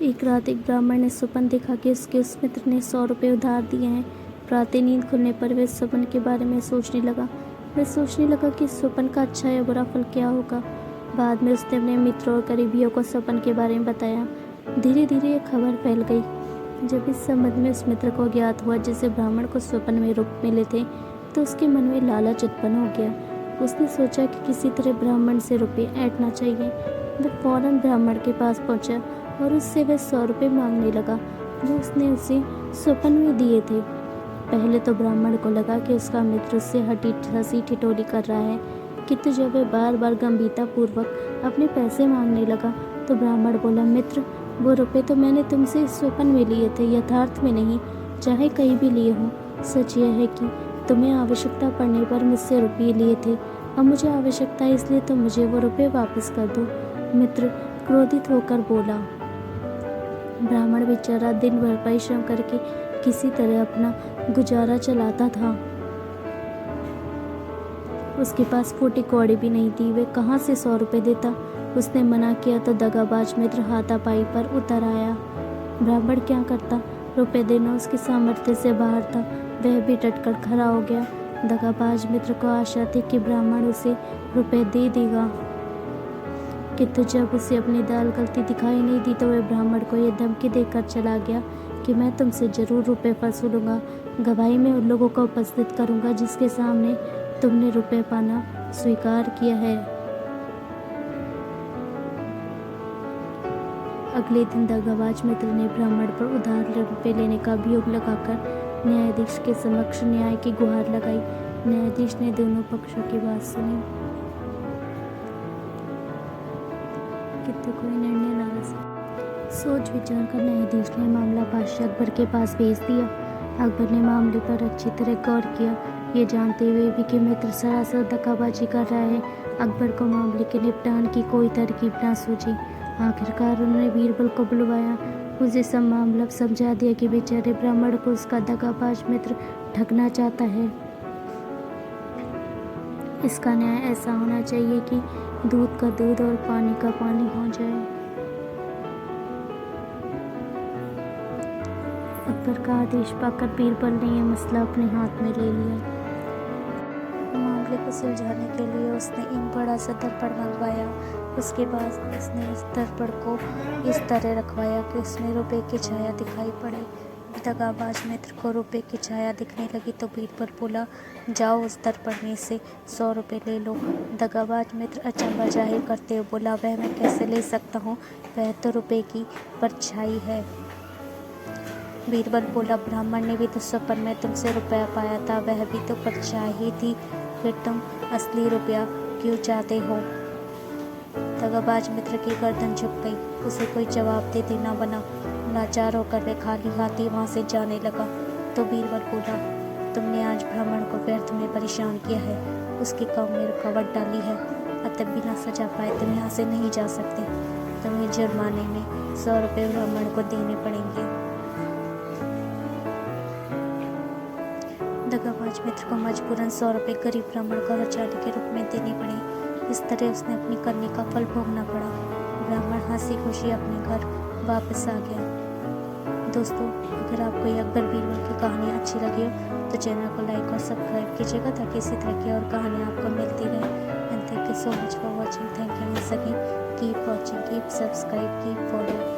एक रात एक ब्राह्मण ने स्वप्न देखा कि उसके उस मित्र ने 100 रुपये उधार दिए हैं। प्रातः नींद खुलने पर वह स्वप्न के बारे में सोचने लगा। वह सोचने लगा कि स्वप्न का अच्छा या बुरा फल क्या होगा। बाद में उसने अपने मित्रों और करीबियों को स्वप्न के बारे में बताया। धीरे धीरे यह खबर फैल गई। जब इस संबंध में उस मित्र को ज्ञात हुआ जिसे ब्राह्मण को स्वप्न में रूप मिले थे, तो उसके मन में लालच उत्पन्न हो गया। उसने सोचा कि किसी तरह ब्राह्मण से रुपये ऐंठना चाहिए। वह फौरन ब्राह्मण के पास पहुंचा और उससे वह 100 रुपये मांगने लगा जो उसने उसे स्वप्न में दिए थे। पहले तो ब्राह्मण को लगा कि उसका मित्र उससे हंसी ठिठोली कर रहा है, किंतु जब वह बार बार गंभीरता पूर्वक अपने पैसे मांगने लगा तो ब्राह्मण बोला, मित्र, वो रुपये तो मैंने तुमसे स्वप्न में लिए थे, यथार्थ में नहीं, चाहे कहीं भी लिए हों। सच यह है कि तुम्हें आवश्यकता पड़ने पर मुझसे रुपये लिए थे। अब मुझे आवश्यकता है, इसलिए तुम मुझे वो रुपये वापस कर दो। मित्र क्रोधित होकर बोला। ब्राह्मण बेचारा दिन भर परिश्रम करके किसी तरह अपना गुजारा चलाता था। उसके पास फूटी कौड़ी भी नहीं थी। वे कहाँ से 100 रुपये देता। उसने मना किया तो दगाबाज मित्र हाथापाई पर उतर आया। ब्राह्मण क्या करता, रुपये देना उसके सामर्थ्य से बाहर था। वह भी डटकर खड़ा हो गया। दगाबाज मित्र को आशा थी कि ब्राह्मण उसे रुपये दे देगा, किंतु जब उसे अपनी दाल गलती दिखाई नहीं दी तो वह ब्राह्मण को यह धमकी देकर चला गया कि मैं तुमसे जरूर रुपये वसूलूंगा। गवाही में उन लोगों को उपस्थित करूंगा जिसके सामने तुमने रुपये पाना स्वीकार किया है। अगले दिन दगाबाज मित्र ने ब्राह्मण पर उधार रुपये लेने का अभियोग लगाकर न्यायाधीश के समक्ष न्याय की गुहार लगाई। न्यायाधीश ने दोनों पक्षों की बात सुनी, किंतु कोई निर्णय ना ले सका। सोच विचार कर न्यायाधीश ने मामला बादशाह अकबर के पास भेज दिया। अकबर ने मामले पर अच्छी तरह गौर किया। ये जानते हुए भी कि मित्र सरासर धोखाबाजी कर रहा है, अकबर को मामले के निपटान की कोई तरकीब ना सूझी। आखिरकार उन्होंने बीरबल को बुलवाया। उसे सब मामला समझा दिया कि बेचारे ब्राह्मण को उसका दगाबाज मित्र ठगना चाहता है। इसका न्याय ऐसा होना चाहिए कि दूध का दूध और पानी का पानी हो जाए। अकबर का आदेश पाकर बीरबल ने यह मसला अपने हाथ में ले लिया। मामले को सुलझाने के लिए उसने एक बड़ा सा दर्पण मंगवाया। उसके बाद उसने उस दर्पण को इस तरह रखवाया कि उसमें रुपये की छाया दिखाई पड़े। दगाबाज मित्र को रुपये की छाया दिखने लगी तो बीरबल बोला, जाओ उस दर्पण में से 100 रुपये ले लो। दगाबाज मित्र अचंभा जाहिर करते हुए बोला, वह मैं कैसे ले सकता हूँ, वह तो रुपये की परछाई है। बीरबल बोला, ब्राह्मण ने भी तो स्वप्न में तुमसे रुपया पाया था, वह भी तो परछाई ही थी, फिर तुम असली रुपया क्यों चाहते हो। दगाबाज मित्र की गर्दन झुक गई। उसे कोई जवाब दे देना बना। लाचार होकर वह खाली हाथ ही वहाँ से जाने लगा तो बीरबल बोला, तुमने आज ब्राह्मण को व्यर्थ में परेशान किया है, उसके काम में रुकावट डाली है, अतः बिना सजा पाए तुम यहाँ से नहीं जा सकते। तुम्हें जुर्माने में 100 रुपये ब्राह्मण को देने पड़ेंगे। दगाबाज मित्र को मजबूरन 100 रुपये गरीब ब्राह्मण को हरचाली के रूप में देने पड़े। इस तरह उसने अपनी करने का फल भोगना पड़ा। ब्राह्मण हंसी खुशी अपने घर वापस आ गया। दोस्तों, अगर आपको ये अकबर बीरबल की कहानी अच्छी लगी हो तो चैनल को लाइक और सब्सक्राइब कीजिएगा ताकि इसी तरह की और कहानियाँ आपको मिलती रहे। And thank you so much for watching. Thank you once again. Keep watching, keep subscribe, keep follow.